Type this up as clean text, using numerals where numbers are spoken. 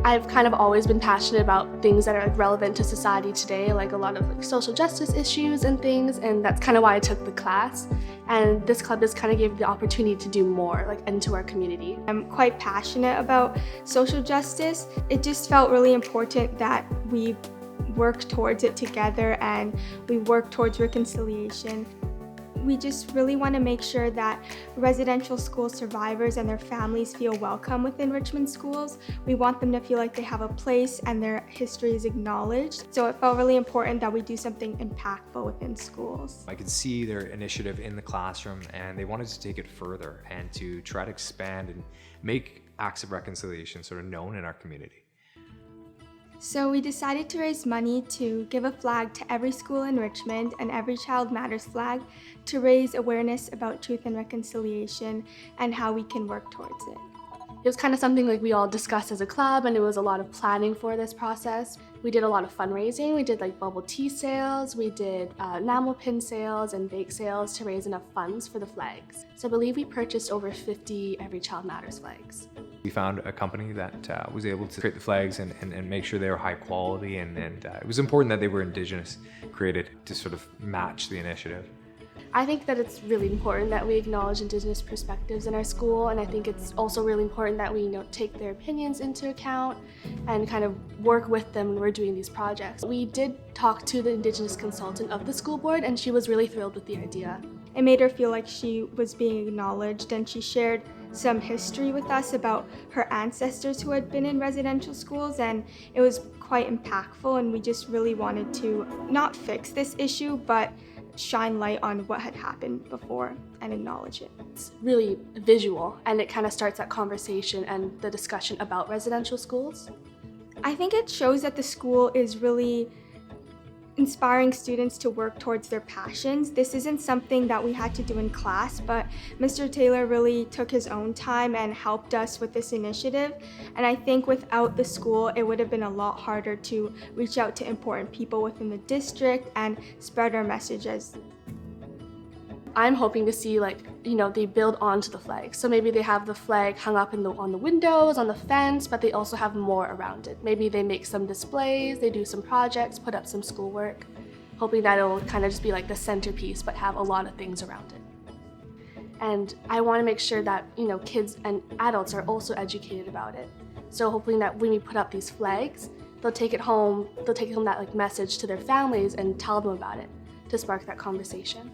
I've kind of always been passionate about things that are relevant to society today, like a lot of social justice issues and things, and that's kind of why I took the class. And this club just kind of gave the opportunity to do more into our community. I'm quite passionate about social justice. It just felt really important that we work towards it together and we work towards reconciliation. We just really want to make sure that residential school survivors and their families feel welcome within Richmond schools. We want them to feel like they have a place and their history is acknowledged. So it felt really important that we do something impactful within schools. I could see their initiative in the classroom, and they wanted to take it further and to try to expand and make acts of reconciliation sort of known in our community. So we decided to raise money to give a flag to every school in Richmond, an Every Child Matters flag, to raise awareness about truth and reconciliation and how we can work towards it. It was kind of something we all discussed as a club, and it was a lot of planning for this process. We did a lot of fundraising. We did bubble tea sales, we did enamel pin sales and bake sales to raise enough funds for the flags. So I believe we purchased over 50 Every Child Matters flags. We found a company that was able to create the flags and make sure they were high quality, and it was important that they were Indigenous created to sort of match the initiative. I think that it's really important that we acknowledge Indigenous perspectives in our school, and I think it's also really important that we take their opinions into account and kind of work with them when we're doing these projects. We did talk to the Indigenous consultant of the school board, and she was really thrilled with the idea. It made her feel like she was being acknowledged, and she shared some history with us about her ancestors who had been in residential schools, and it was quite impactful, and we just really wanted to not fix this issue, but shine light on what had happened before and acknowledge it. It's really visual, and it kind of starts that conversation and the discussion about residential schools. I think it shows that the school is really inspiring students to work towards their passions. This isn't something that we had to do in class, but Mr. Taylor really took his own time and helped us with this initiative. And I think without the school, it would have been a lot harder to reach out to important people within the district and spread our messages. I'm hoping to see they build onto the flag. So maybe they have the flag hung up on the windows, on the fence, but they also have more around it. Maybe they make some displays, they do some projects, put up some schoolwork, hoping that it'll kind of just be the centerpiece, but have a lot of things around it. And I want to make sure that, kids and adults are also educated about it. So hoping that when we put up these flags, they'll take home that message to their families and tell them about it to spark that conversation.